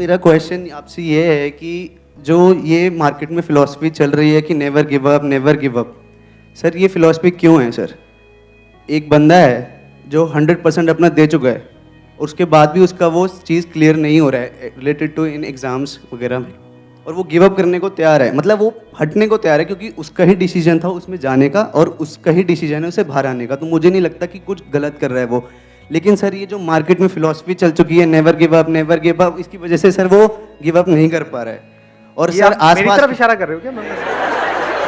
मेरा क्वेश्चन आपसे ये है कि जो ये मार्केट में फ़िलॉसफी चल रही है कि नेवर गिव अप, सर ये फ़िलॉसफी क्यों है सर? एक बंदा है जो 100% अपना दे चुका है, उसके बाद भी उसका वो चीज़ क्लियर नहीं हो रहा है रिलेटेड टू इन एग्ज़ाम्स वगैरह में, और वो गिव अप करने को तैयार है, मतलब वो हटने को तैयार है क्योंकि उसका ही डिसीजन था उसमें जाने का और उसका ही डिसीजन है उसे बाहर आने का। तो मुझे नहीं लगता कि कुछ गलत कर रहा है वो। लेकिन सर ये जो मार्केट में फ़िलॉसफी चल चुकी है नेवर गिव अप, इसकी वजह से सर वो गिव अप नहीं कर पा रहा है। और सर मेरी तरफ इशारा कर रहे हो क्या?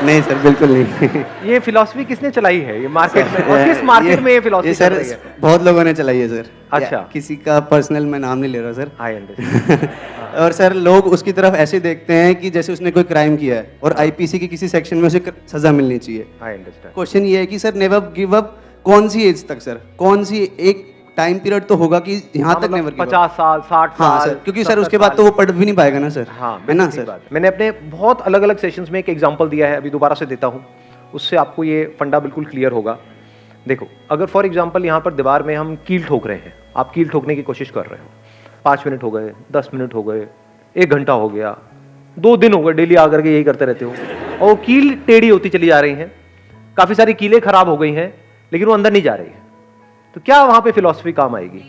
नहीं सर, बिल्कुल नहीं। ये फिलॉसफी किसने चलाई है ये मार्केट में, और किस मार्केट में ये फिलॉसफी सर चल रही है? बहुत लोगों ने चलाई है सर। अच्छा। किसी का पर्सनल मैं नाम नहीं ले रहा सर। I understand. और सर लोग उसकी तरफ ऐसे देखते हैं कि जैसे उसने कोई क्राइम किया है और आईपीसी के किसी सेक्शन में उसे सजा मिलनी चाहिए। I understand. क्वेश्चन ये है कि सर नेवर गिव अप कौन सी एज तक सर, कौन सी एक टाइम पीरियड तो होगा कि यहाँ तक नेवर गिव अप? 50 साल 60 साल। हाँ सर, क्योंकि सर उसके बाद तो वो पढ़ भी नहीं पाएगा ना सर। हाँ है ना सर। सर? मैंने अपने बहुत अलग अलग सेशंस में एक एग्जांपल दिया है, अभी दोबारा से देता हूँ, उससे आपको ये फंडा बिल्कुल क्लियर होगा। देखो, अगर फॉर एग्जांपल यहाँ पर दीवार में हम कील ठोक रहे हैं, आप कील ठोकने की कोशिश कर रहे हो, 5 मिनट हो गए, 10 मिनट हो गए, 1 घंटा हो गया, 2 दिन हो गए, डेली आकर के यही करते रहते हो, और वो कील टेढ़ी होती चली जा रही हैं, काफी सारी कीलें खराब हो गई हैं, लेकिन वो अंदर नहीं जा रही है। तो क्या वहां पे फिलॉसफी काम आएगी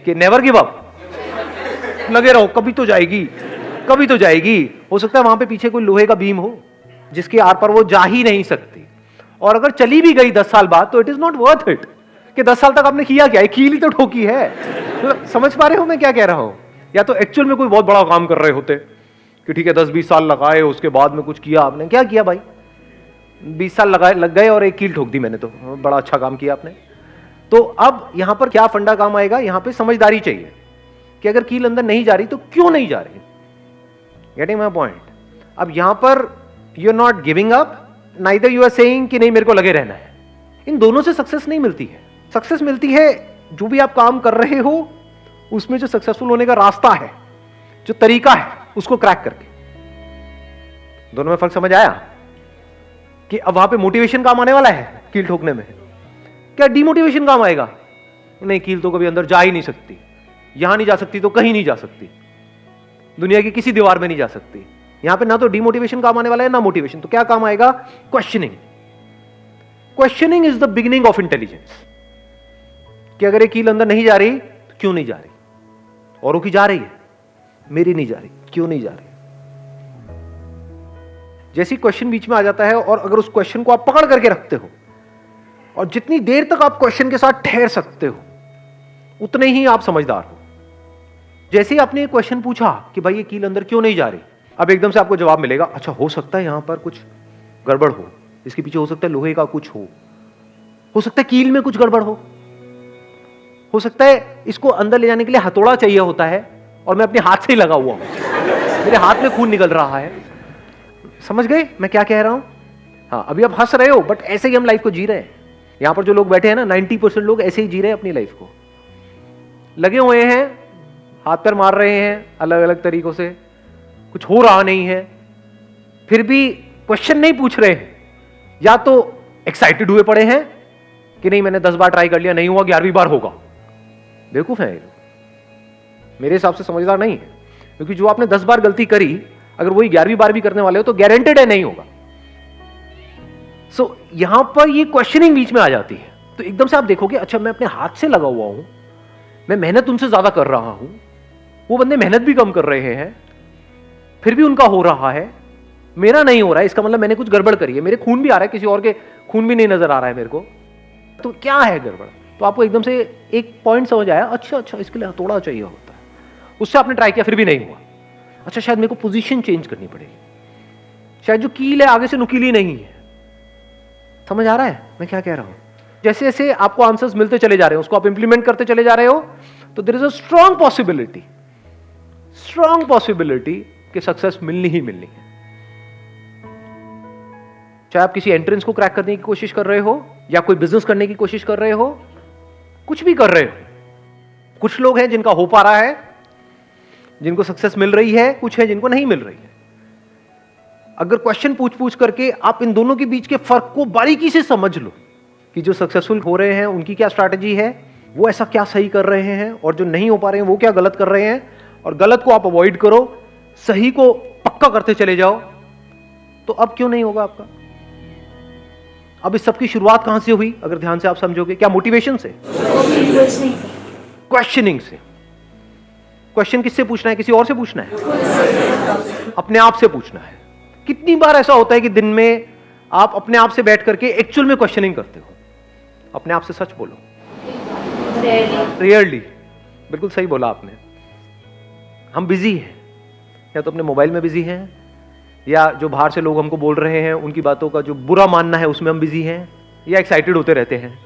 कि नेवर गिव अप, लगे रहो, कभी तो जाएगी, कभी तो जाएगी। हो सकता है वहां पे पीछे कोई लोहे का बीम हो जिसके आर पर वो जा ही नहीं सकती, और अगर चली भी गई 10 साल बाद तो it is not worth it कि 10 साल तक आपने किया क्या है, कील ही तो ठोकी है। तो समझ पा रहे हो मैं क्या कह रहा हूं? या तो एक्चुअल में कोई बहुत बड़ा काम कर रहे होते कि ठीक है 10-20 साल लगाए, उसके बाद में कुछ किया आपने। क्या किया भाई? 20 साल लग गए और एक कील ठोक दी मैंने, तो बड़ा अच्छा काम किया आपने। तो अब यहां पर क्या फंडा काम आएगा? यहां पे समझदारी चाहिए कि अगर कील अंदर नहीं जा रही तो क्यों नहीं जा रही। Getting my point? अब यहां पर you are not giving up, neither you are saying कि नहीं मेरे को लगे रहना है। इन दोनों से सक्सेस नहीं मिलती है। सक्सेस मिलती है जो भी आप काम कर रहे हो उसमें जो सक्सेसफुल होने का रास्ता है, जो तरीका है, उसको क्रैक करके। दोनों में फर्क समझ आया? कि अब वहां पे मोटिवेशन काम आने वाला है कील ठोकने में, क्या डिमोटिवेशन काम आएगा? नहीं, कील तो कभी अंदर जा ही नहीं सकती, यहां नहीं जा सकती तो कहीं नहीं जा सकती, दुनिया की किसी दीवार में नहीं जा सकती। यहां पे ना तो डिमोटिवेशन काम आने वाला है ना मोटिवेशन। तो क्या काम आएगा? Questioning. Questioning is the beginning of intelligence. कि अगर ये कील अंदर नहीं जा रही तो क्यों नहीं जा रही? औरों की जा रही है, मेरी नहीं जा रही, क्यों नहीं जा रही? जैसे क्वेश्चन बीच में आ जाता है और अगर उस क्वेश्चन को आप पकड़ करके रखते हो और जितनी देर तक आप क्वेश्चन के साथ ठहर सकते हो उतने ही आप समझदार हो। जैसे ही आपने क्वेश्चन पूछा कि भाई ये कील अंदर क्यों नहीं जा रही, अब एकदम से आपको जवाब मिलेगा, अच्छा हो सकता है यहां पर कुछ गड़बड़ हो, इसके पीछे हो सकता है लोहे का कुछ हो सकता है कील में कुछ गड़बड़ हो सकता है इसको अंदर ले जाने के लिए हथौड़ा चाहिए होता है और मैं अपने हाथ से ही लगा हुआ हूं, मेरे हाथ में खून निकल रहा है। समझ गए मैं क्या कह रहा हूं? हाँ, अभी आप हंस रहे हो बट ऐसे ही हम लाइफ को जी रहे हैं। यहां पर जो लोग बैठे हैं ना, 90% लोग ऐसे ही जी रहे हैं अपनी लाइफ को, लगे हुए हैं, हाथ पैर मार रहे हैं अलग अलग तरीकों से, कुछ हो रहा नहीं है, फिर भी क्वेश्चन नहीं पूछ रहे हैं। या तो एक्साइटेड हुए पड़े हैं कि नहीं मैंने 10 बार ट्राई कर लिया, नहीं हुआ, 11वीं बार होगा। बेवकूफ है, मेरे हिसाब से समझदार नहीं है, क्योंकि जो आपने 10 बार गलती करी अगर वही 11वीं बार भी करने वाले हो तो गारंटेड है नहीं होगा। सो यहां पर ये क्वेश्चनिंग बीच में आ जाती है। तो एकदम से आप देखोगे अच्छा मैं अपने हाथ से लगा हुआ हूं, मैं मेहनत उनसे ज्यादा कर रहा हूं, वो बंदे मेहनत भी कम कर रहे हैं, फिर भी उनका हो रहा है, मेरा नहीं हो रहा है, इसका मतलब मैंने कुछ गड़बड़ करी है, मेरे खून भी आ रहा है, किसी और के खून भी नहीं नजर आ रहा है मेरे को, तो क्या है गड़बड़? तो आपको एकदम से एक पॉइंट समझ आया, अच्छा इसके लिए हथौड़ा चाहिए होता है। उससे आपने ट्राई किया फिर भी नहीं हुआ, अच्छा शायद मेरे को पोजीशन चेंज करनी पड़ेगी, शायद जो कील है आगे से नुकीली नहीं है। समझ आ रहा है मैं क्या कह रहा हूं? जैसे जैसे आपको आंसर्स मिलते चले जा रहे हैं, उसको आप इंप्लीमेंट करते चले जा रहे हो, तो there is a strong possibility कि सक्सेस मिलनी ही मिलनी है। चाहे आप किसी एंट्रेंस को क्रैक करने की कोशिश कर रहे हो या कोई बिजनेस करने की कोशिश कर रहे हो, कुछ भी कर रहे हो। कुछ लोग हैं जिनका हो पा रहा है, जिनको सक्सेस मिल रही है, कुछ है जिनको नहीं मिल रही है। अगर क्वेश्चन पूछ करके आप इन दोनों के बीच के फर्क को बारीकी से समझ लो कि जो सक्सेसफुल हो रहे हैं उनकी क्या स्ट्रैटेजी है, वो ऐसा क्या सही कर रहे हैं, और जो नहीं हो पा रहे हैं वो क्या गलत कर रहे हैं, और गलत को आप अवॉइड करो, सही को पक्का करते चले जाओ, तो अब क्यों नहीं होगा आपका? अब इस सब की शुरुआत कहां से हुई अगर ध्यान से आप समझोगे? क्या मोटिवेशन से? क्वेश्चनिंग से। क्वेश्चन किससे पूछना है? किसी और से पूछना है? अपने आप से पूछना है। कितनी बार ऐसा होता है कि दिन में आप अपने आप से बैठ करके एक्चुअल में क्वेश्चनिंग करते हो? अपने आप से सच बोलो। रेयरली। बिल्कुल सही बोला आपने। हम बिजी हैं, या तो अपने मोबाइल में बिजी हैं, या जो बाहर से लोग हमको बोल रहे हैं उनकी बातों का जो बुरा मानना है उसमें हम बिजी हैं, या एक्साइटेड होते रहते हैं।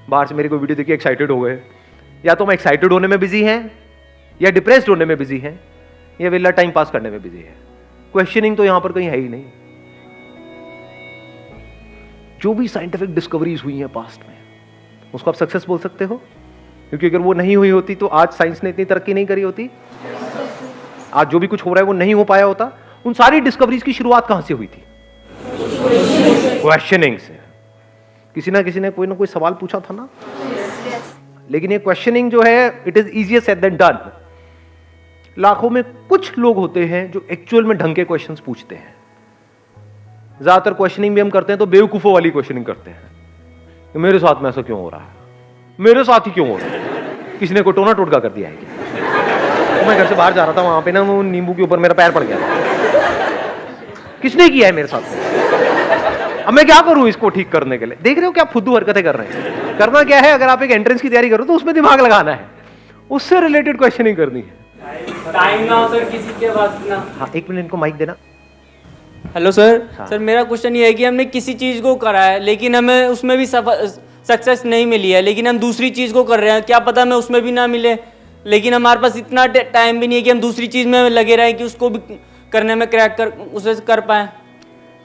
बाहर से मेरी कोई वीडियो देखिए एक्साइटेड हो गए, या तो हम एक्साइटेड होने में बिजी हैं, या डिप्रेस्ड होने में बिजी हैं, या वेला टाइम पास करने में बिजी है। क्वेश्चनिंग तो यहां पर कहीं है ही नहीं। जो भी साइंटिफिक डिस्कवरीज हुई हैं पास्ट में, उसको आप सक्सेस बोल सकते हो? क्योंकि अगर वो नहीं हुई होती तो आज साइंस ने इतनी तरक्की नहीं करी होती। आज जो भी कुछ हो रहा है वो नहीं हो पाया होता। उन सारी डिस्कवरीज की शुरुआत कहां से हुई थी? क्वेश्चनिंग से। किसी ना किसी ने कोई ना कोई सवाल पूछा था ना। लेकिन ये क्वेश्चनिंग जो है, it is easier said than done. लाखों में कुछ लोग होते हैं जो एक्चुअल में ढंग के क्वेश्चंस पूछते हैं। ज्यादातर क्वेश्चनिंग भी हम करते हैं तो बेवकूफों वाली क्वेश्चनिंग करते हैं कि मेरे साथ में ऐसा क्यों हो रहा है, मेरे साथ ही क्यों हो रहा है, किसी ने कोई टोना टोटका कर दिया है क्या? तो मैं घर से बाहर जा रहा था, वहां पे ना वो नींबू के ऊपर मेरा पैर पड़ गया। किसने किया है मेरे साथ? अब मैं क्या करूं इसको ठीक करने के लिए? देख रहे हो क्या फुद्दू हरकतें कर रहे हैं? करना क्या है, अगर आप एक एंट्रेंस की तैयारी करो तो उसमें दिमाग लगाना है, उससे रिलेटेड क्वेश्चनिंग करनी है। टाइम ना हो सर किसी के पास ना। हाँ, एक मिनट इनको माइक देना। Hello sir. सर मेरा क्वेश्चन ये है कि हमने किसी चीज़ को करा है लेकिन हमें उसमें भी सक्सेस नहीं मिली है, लेकिन हम दूसरी चीज़ को कर रहे हैं, क्या पता हमें उसमें भी ना मिले, लेकिन हमारे पास इतना टाइम भी नहीं है कि हम दूसरी चीज़ में लगे रहें कि उसको भी करने में क्रैक कर उसे कर पाएँ।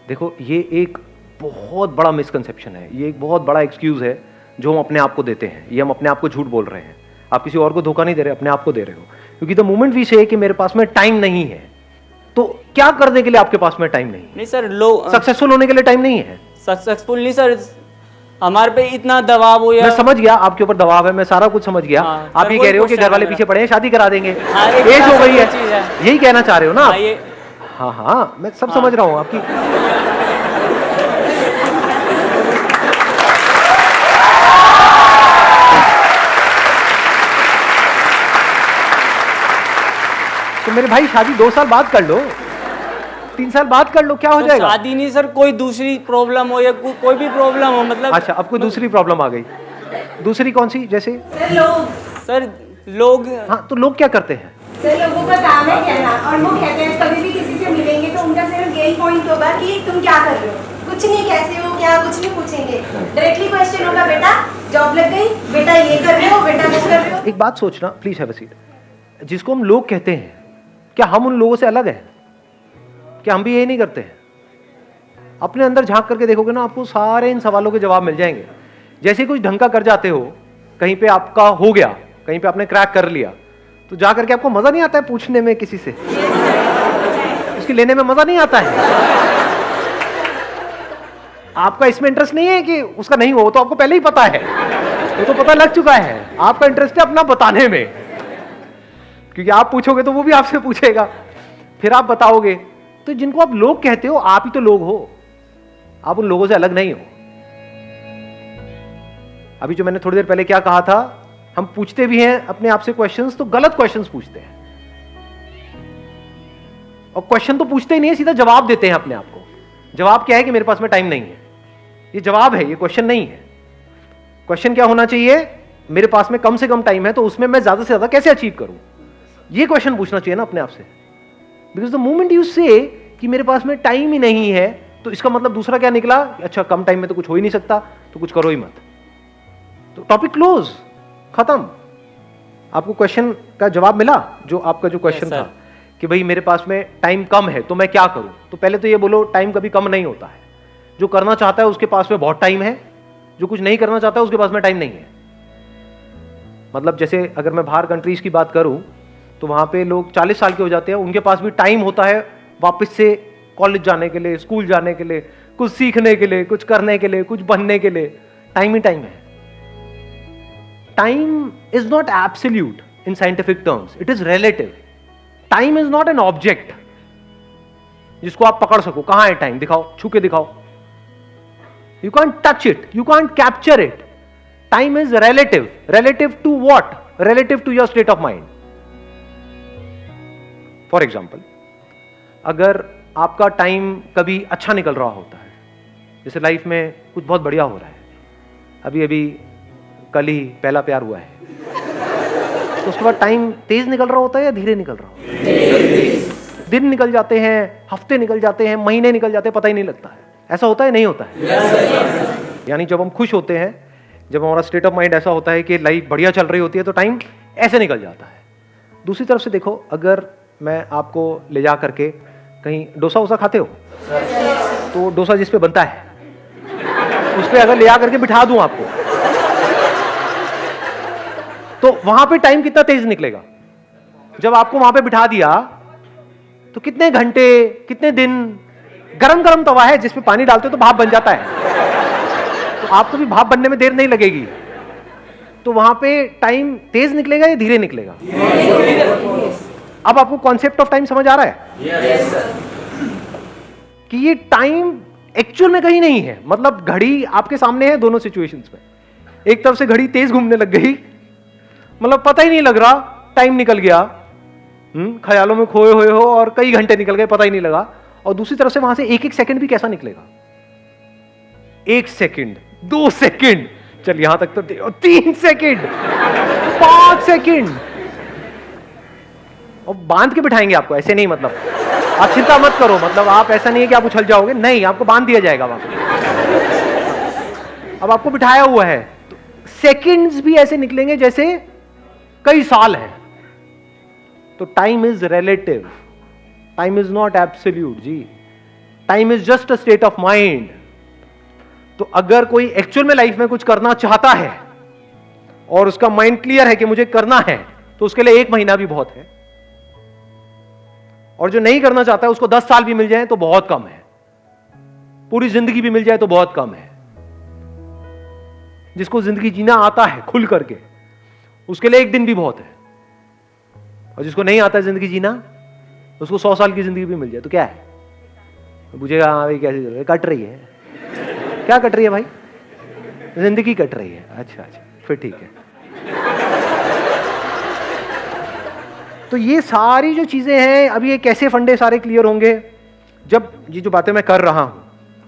देखो, ये एक बहुत बड़ा मिसकंसेप्शन है, ये एक बहुत बड़ा एक्सक्यूज है जो हम अपने आप को देते हैं। ये हम अपने आप को झूठ बोल रहे हैं। आप किसी और को धोखा नहीं दे रहे, अपने आप को दे रहे हो। क्योंकि द मोमेंट वी से कि मेरे पास में टाइम नहीं है, तो क्या करने के लिए आपके पास में टाइम नहीं सर, लोग सक्सेसफुल होने के लिए टाइम नहीं है। सक्सेसफुल नहीं सर, हमारे पे इतना दबाव हो या मैं समझ गया आपके ऊपर दबाव है, मैं सारा कुछ समझ गया। हाँ, आप ये कह रहे हो कि घर वाले पीछे पड़े हैं, शादी करा देंगे, हाँ, एज हो गई है, चीज़ है। यही कहना चाह रहे हो ना आप? हाँ, हाँ, मैं सब समझ रहा हूँ आपकी। तो मेरे भाई शादी 2 साल बाद कर लो, 3 साल बाद कर लो, क्या हो जाएगा? शादी नहीं सर, कोई दूसरी प्रॉब्लम हो या कोई भी प्रॉब्लम हो, मतलब अच्छा, अब कोई दूसरी प्रॉब्लम आ गई। दूसरी कौन सी? जैसे सर लोग हाँ, तो लोग क्या करते हैं? सर लोगों का काम है कहना, और वो कहते हैं कभी भी किसी से मिलेंगे तो उनका सिर्फ यही पॉइंट होगा कि तुम क्या कर रहे हो, कुछ नहीं, कैसे हो, क्या, कुछ नहीं पूछेंगे। डायरेक्टली क्वेश्चन होगा, बेटा जॉब लग गई, बेटा ये कर रहे हो, बेटा वो कर रहे हो। एक बात सोचना, प्लीज हैव अ सीट। जिसको हम लोग कहते हैं, क्या हम उन लोगों से अलग हैं? क्या हम भी यही नहीं करते हैं? अपने अंदर झांक करके देखोगे ना, आपको सारे इन सवालों के जवाब मिल जाएंगे। जैसे कुछ ढंग का कर जाते हो, कहीं पे आपका हो गया, कहीं पे आपने क्रैक कर लिया, तो जा करके आपको मजा नहीं आता है पूछने में किसी से, उसकी लेने में मजा नहीं आता है। आपका इसमें इंटरेस्ट नहीं है कि उसका नहीं हो, तो आपको पहले ही पता है, वो तो पता लग चुका है। आपका इंटरेस्ट है अपना बताने में, क्योंकि आप पूछोगे तो वो भी आपसे पूछेगा, फिर आप बताओगे। तो जिनको आप लोग कहते हो, आप ही तो लोग हो, आप उन लोगों से अलग नहीं हो। अभी जो मैंने थोड़ी देर पहले क्या कहा था, हम पूछते भी हैं अपने आप से क्वेश्चंस, तो गलत क्वेश्चंस पूछते हैं, और क्वेश्चन तो पूछते ही नहीं है, सीधा जवाब देते हैं अपने आप को। जवाब क्या है कि मेरे पास में टाइम नहीं है। ये जवाब है, ये क्वेश्चन नहीं है। क्वेश्चन क्या होना चाहिए? मेरे पास में कम से कम टाइम है, तो उसमें मैं ज्यादा से ज्यादा कैसे अचीव करूं, ये क्वेश्चन पूछना चाहिए ना अपने आप से। बिकॉज द मोमेंट यू से कि मेरे पास में टाइम ही नहीं है, तो इसका मतलब दूसरा क्या निकला? अच्छा, कम टाइम में तो कुछ हो ही नहीं सकता, तो कुछ करो ही मत, तो टॉपिक क्लोज, खत्म। आपको क्वेश्चन का जवाब मिला? जो आपका जो क्वेश्चन था कि भाई मेरे पास में टाइम कम है तो मैं क्या करूं, तो पहले तो ये बोलो, टाइम कभी कम नहीं होता है। जो करना चाहता है उसके पास में बहुत टाइम है, जो कुछ नहीं करना चाहता है उसके पास में टाइम नहीं है। मतलब जैसे अगर मैं बाहर कंट्रीज की बात करूं, तो वहां पे लोग 40 साल के हो जाते हैं, उनके पास भी टाइम होता है वापस से कॉलेज जाने के लिए, स्कूल जाने के लिए, कुछ सीखने के लिए, कुछ करने के लिए, कुछ बनने के लिए। टाइम ही टाइम है। Time is not absolute in scientific terms, it is relative. Time is not an object जिसको आप पकड़ सको। कहां है टाइम, दिखाओ, छू के दिखाओ। You can't touch it, you can't capture it. Time is relative. Relative to what? Relative to your state of mind. For example, अगर आपका टाइम कभी अच्छा निकल रहा होता है, जैसे लाइफ में कुछ बहुत बढ़िया हो रहा है, अभी अभी कल ही पहला प्यार हुआ है, तो उसके बाद टाइम तेज निकल रहा होता है या धीरे निकल रहा होता है? दिन निकल जाते हैं, हफ्ते निकल जाते हैं, महीने निकल जाते हैं, पता ही नहीं लगता है। ऐसा होता है नहीं होता है? यानी जब हम खुश होते हैं, जब हमारा स्टेट ऑफ माइंड ऐसा होता है कि लाइफ बढ़िया चल रही होती है, तो टाइम ऐसे निकल जाता है। दूसरी तरफ से देखो, अगर मैं आपको ले जा करके कहीं डोसा वोसा खाते हो, तो डोसा जिस पे बनता है उस पे अगर ले जा करके बिठा दूं आपको, तो वहां पे टाइम कितना तेज निकलेगा? जब आपको वहां पे बिठा दिया तो कितने घंटे, कितने दिन, गरम गरम तवा है जिसपे पानी डालते हो तो भाप बन जाता है, तो आपको भी भाप बनने में देर नहीं लगेगी। तो वहां पे टाइम तेज निकलेगा या धीरे निकलेगा? अब आपको कॉन्सेप्ट ऑफ टाइम समझ आ रहा है? कि ये टाइम एक्चुअल में कहीं नहीं है। मतलब घड़ी आपके सामने है दोनों सिचुएशंस में। एक तरफ से घड़ी तेज घूमने लग गई, मतलब पता ही नहीं लग रहा, टाइम निकल गया, ख्यालों में खोए हुए हो और कई घंटे निकल गए, पता ही नहीं लगा। और दूसरी तरफ से वहां से एक एक सेकंड भी कैसा निकलेगा? 1 सेकंड, 2 सेकंड, चल यहां तक तो 3 सेकंड, 5 सेकंड, और बांध के बिठाएंगे आपको, ऐसे नहीं। मतलब आप चिंता मत करो, मतलब आप ऐसा नहीं है कि आप उछल जाओगे, नहीं, आपको बांध दिया जाएगा वहां पे। अब आपको बिठाया हुआ है, तो सेकंड्स भी ऐसे निकलेंगे जैसे कई साल है। तो time is relative, time is not absolute जी। Time is just a state of mind. तो अगर कोई एक्चुअल में लाइफ में कुछ करना चाहता है और उसका माइंड क्लियर है कि मुझे करना है, तो उसके लिए 1 महीना भी बहुत है। और जो नहीं करना चाहता है उसको 10 साल भी मिल जाए तो बहुत कम है, पूरी जिंदगी भी मिल जाए तो बहुत कम है। जिसको जिंदगी जीना आता है खुल करके, उसके लिए 1 दिन भी बहुत है। और जिसको नहीं आता जिंदगी जीना, उसको 100 साल की जिंदगी भी मिल जाए तो क्या है? पूछेगा हाँ भाई कैसे कट रही है? क्या कट रही है भाई? जिंदगी कट रही है। अच्छा अच्छा, फिर ठीक है। तो ये सारी जो चीजें हैं, अभी ये कैसे फंडे सारे क्लियर होंगे जब ये जो बातें मैं कर रहा हूं,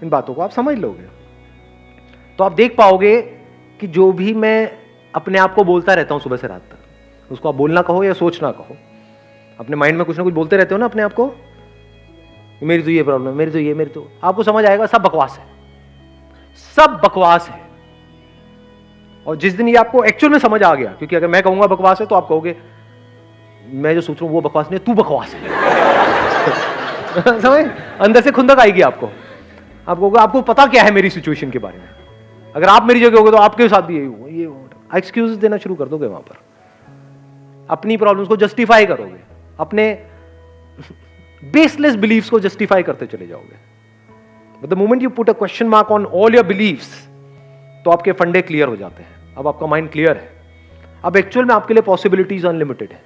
इन बातों को आप समझ लोगे, तो आप देख पाओगे कि जो भी मैं अपने आप को बोलता रहता हूं सुबह से रात तक, उसको आप बोलना कहो या सोचना कहो, अपने माइंड में कुछ ना कुछ बोलते रहते हो ना अपने आप को, मेरी तो ये प्रॉब्लम, मेरी तो ये, मेरी तो, आपको समझ आएगा सब बकवास है, सब बकवास है। और जिस दिन ये आपको एक्चुअल में समझ आ गया, क्योंकि अगर मैं कहूंगा बकवास है तो आप कहोगे मैं जो सोच रहा हूं वो बकवास नहीं, तू बकवास है। समझ, अंदर से खुंदक आएगी आपको, आप कहोगे आपको पता क्या है मेरी सिचुएशन के बारे में। अगर आप मेरी जगह होगे तो आपके साथ भी यही होगा, ये एक्सक्यूज देना शुरू कर दोगे, वहां पर अपनी प्रॉब्लम्स को जस्टिफाई करोगे, अपने बेसलेस बिलीफ्स को जस्टिफाई करते चले जाओगे। But the moment you put a question mark on all your beliefs, तो आपके फंडे क्लियर हो जाते हैं। अब आपका माइंड क्लियर है, अब एक्चुअल में आपके लिए पॉसिबिलिटीज अनलिमिटेड है।